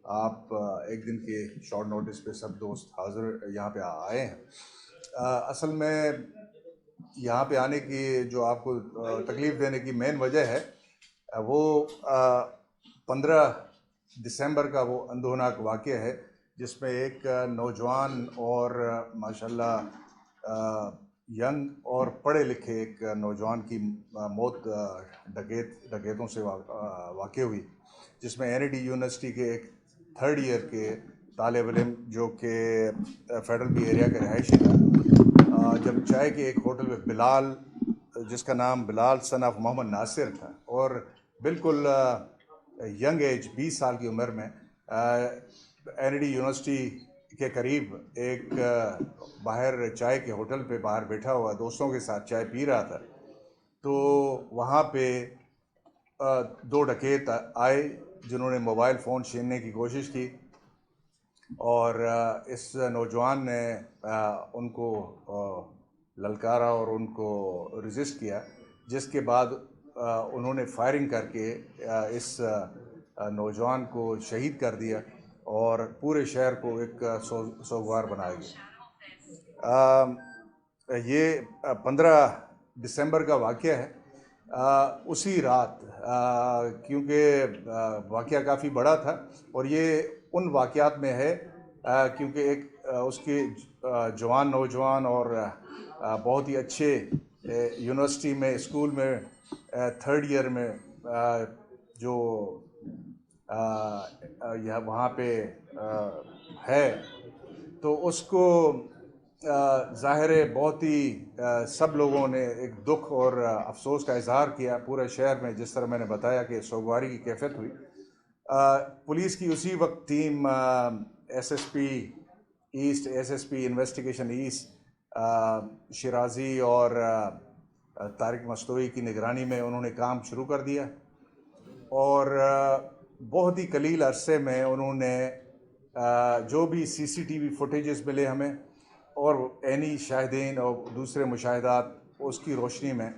آپ ایک دن کے شارٹ نوٹس پہ سب دوست حاضر یہاں پہ آئے ہیں۔ اصل میں یہاں پہ آنے کی جو آپ کو تکلیف دینے کی مین وجہ ہے وہ 15 دسمبر کا وہ اندھوناک واقعہ ہے، جس میں ایک نوجوان اور ماشاءاللہ ینگ اور پڑھے لکھے ایک نوجوان کی موت ڈکیتوں سے واقع ہوئی، جس میں این ای ڈی یونیورسٹی کے ایک 3rd ایئر کے طالب علم جو کہ فیڈرل بی ایریا کا رہائشی تھا، جب چائے کے ایک ہوٹل میں بلال، جس کا نام بلال سن آف محمد ناصر تھا، اور بالکل ینگ ایج 20 سال کی عمر میں این ای ڈی یونیورسٹی کے قریب ایک باہر چائے کے ہوٹل پہ باہر بیٹھا ہوا دوستوں کے ساتھ چائے پی رہا تھا، تو وہاں پہ 2 ڈکیت آئے جنہوں نے موبائل فون چھیننے کی کوشش کی، اور اس نوجوان نے ان کو للکارا اور ان کو ریزسٹ کیا، جس کے بعد انہوں نے فائرنگ کر کے اس نوجوان کو شہید کر دیا اور پورے شہر کو ایک سوگوار بنایا گیا۔ یہ 15 دسمبر کا واقعہ ہے۔ اسی رات، کیونکہ واقعہ کافی بڑا تھا اور یہ ان واقعات میں ہے کیونکہ ایک اس کے جوان نوجوان اور بہت ہی اچھے یونیورسٹی میں اسکول میں 3rd ایئر میں جو وہاں پہ ہے، تو اس کو ظاہر ہے بہت ہی سب لوگوں نے ایک دکھ اور افسوس کا اظہار کیا پورے شہر میں، جس طرح میں نے بتایا کہ سوگواری کی کیفیت ہوئی۔ پولیس کی اسی وقت team S S P east, S S P investigation east Shirazi اور طارق مستوی کی نگرانی میں انہوں نے کام شروع کر دیا، اور بہت ہی قلیل عرصے میں انہوں نے جو بھی سی سی ٹی وی فوٹیجز ملے ہمیں اور عینی شاہدین اور دوسرے مشاہدات، اس کی روشنی میں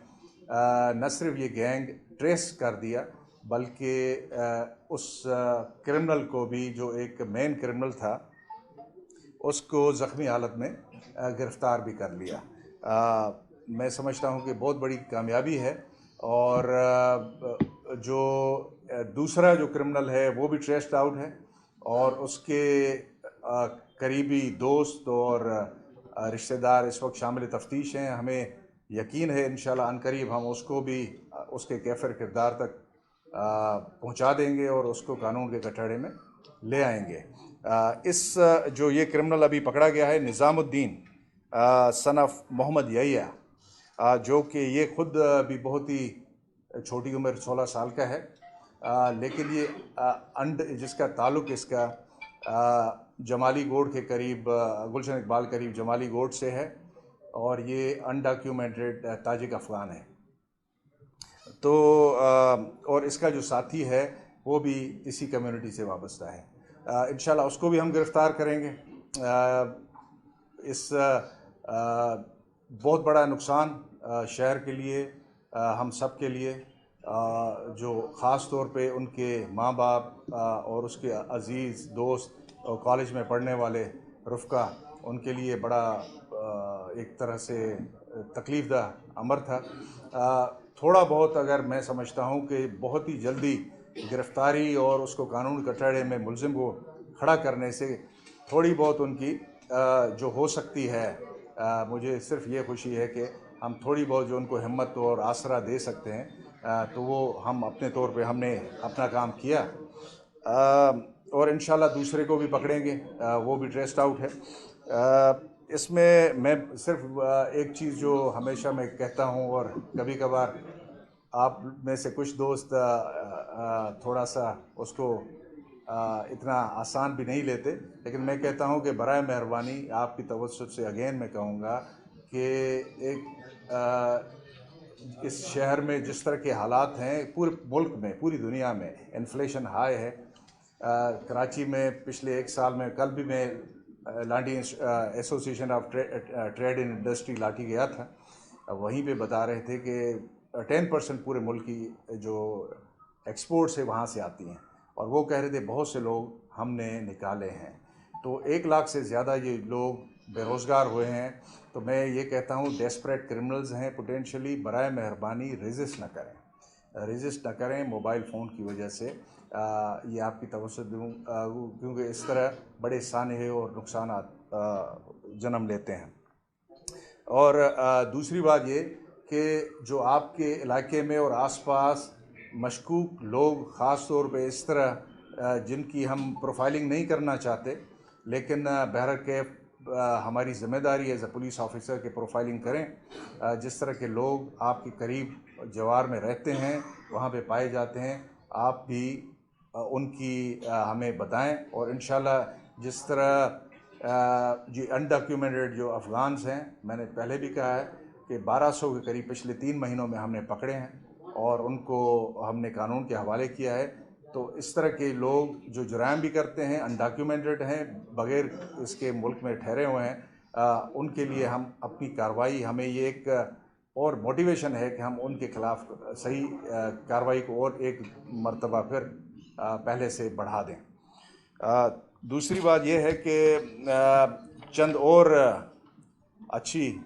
نہ صرف یہ گینگ ٹریس کر دیا بلکہ اس کرمنل کو بھی، جو ایک مین کرمنل تھا، اس کو زخمی حالت میں گرفتار بھی کر لیا۔ میں سمجھتا ہوں کہ بہت بڑی کامیابی ہے، اور جو دوسرا جو کرمنل ہے وہ بھی ٹریسڈ آؤٹ ہے، اور اس کے قریبی دوست اور رشتہ دار اس وقت شامل تفتیش ہیں۔ ہمیں یقین ہے انشاءاللہ عنقریب ہم اس کو بھی اس کے کیفر کردار تک پہنچا دیں گے اور اس کو قانون کے کٹہرے میں لے آئیں گے۔ اس جو یہ کرمنل ابھی پکڑا گیا ہے، نظام الدین سن آف محمد یحییٰ، جو کہ یہ خود بھی بہت ہی چھوٹی عمر 16 سال کا ہے، لیکن یہ جس کا تعلق اس کا جمالی گوڑ کے قریب، گلشن اقبال قریب جمالی گوڑ سے ہے، اور یہ انڈاکیومنٹڈ تاجک افغان ہے۔ تو اور اس کا جو ساتھی ہے وہ بھی اسی کمیونٹی سے وابستہ ہے۔ انشاءاللہ اس کو بھی ہم گرفتار کریں گے۔ اس بہت بڑا نقصان شہر کے لیے، ہم سب کے لیے، جو خاص طور پہ ان کے ماں باپ اور اس کے عزیز دوست اور کالج میں پڑھنے والے رفقا، ان کے لیے بڑا ایک طرح سے تکلیف دہ امر تھا۔ تھوڑا بہت اگر میں سمجھتا ہوں کہ بہت ہی جلدی گرفتاری اور اس کو قانون کٹہرے میں ملزم کو کھڑا کرنے سے تھوڑی بہت ان کی جو ہو سکتی ہے، مجھے صرف یہ خوشی ہے کہ ہم تھوڑی بہت جو ان کو ہمت اور آسرا دے سکتے ہیں، تو وہ ہم اپنے طور پہ ہم نے اپنا کام کیا، اور انشاءاللہ دوسرے کو بھی پکڑیں گے، وہ بھی ٹریسڈ آؤٹ ہے۔ اس میں صرف ایک چیز جو ہمیشہ میں کہتا ہوں، اور کبھی کبھار آپ میں سے کچھ دوست تھوڑا سا اس کو اتنا آسان بھی نہیں لیتے، لیکن میں کہتا ہوں کہ برائے مہربانی آپ کی توسط سے اگین میں کہوں گا کہ ایک اس شہر میں جس طرح کے حالات ہیں، پورے ملک میں، پوری دنیا میں انفلیشن ہائی ہے۔ کراچی میں پچھلے 1 سال میں، کل بھی میں لاٹھی association of trade and industry لاٹھی گیا تھا، وہیں پہ بتا رہے تھے کہ 10% پورے ملک کی جو ایکسپورٹس ہے وہاں سے آتی ہیں، اور وہ کہہ رہے تھے بہت سے لوگ ہم نے نکالے ہیں. تو 1 لاکھ سے زیادہ یہ لوگ بے روزگار ہوئے ہیں. تو میں یہ کہتا ہوں ڈیسپریٹ کرمنلز ہیں پوٹینشلی، برائے مہربانی ریزسٹ نہ کریں موبائل فون کی وجہ سے. یہ آپ کی توجہ دوں کیونکہ اس طرح بڑے سانحے اور نقصانات جنم لیتے ہیں. اور دوسری بات یہ کہ جو آپ کے علاقے میں اور آس پاس مشکوک لوگ، خاص طور پہ اس طرح جن کی ہم پروفائلنگ نہیں کرنا چاہتے، لیکن بہرکیف ہماری ذمہ داری ایز اے پولیس آفیسر کہ پروفائلنگ کریں. جس طرح کے لوگ آپ کے قریب جوار میں رہتے ہیں، وہاں پہ پائے جاتے ہیں، آپ بھی ان کی ہمیں بتائیں. اور انشاءاللہ جس طرح جی انڈاکیومنٹڈ جو افغانز ہیں، میں نے پہلے بھی کہا ہے کہ 1200 کے قریب پچھلے 3 مہینوں میں ہم نے پکڑے ہیں اور ان کو ہم نے قانون کے حوالے کیا ہے. تو اس طرح کے لوگ جو جرائم بھی کرتے ہیں، انڈاکیومنٹڈ ہیں، بغیر اس کے ملک میں ٹھہرے ہوئے ہیں، ان کے لیے ہم اپنی کارروائی، ہمیں یہ ایک اور موٹیویشن ہے کہ ہم ان کے خلاف صحیح کارروائی کو اور ایک مرتبہ پھر پہلے سے بڑھا دیں. دوسری بات یہ ہے کہ چند اور اچھی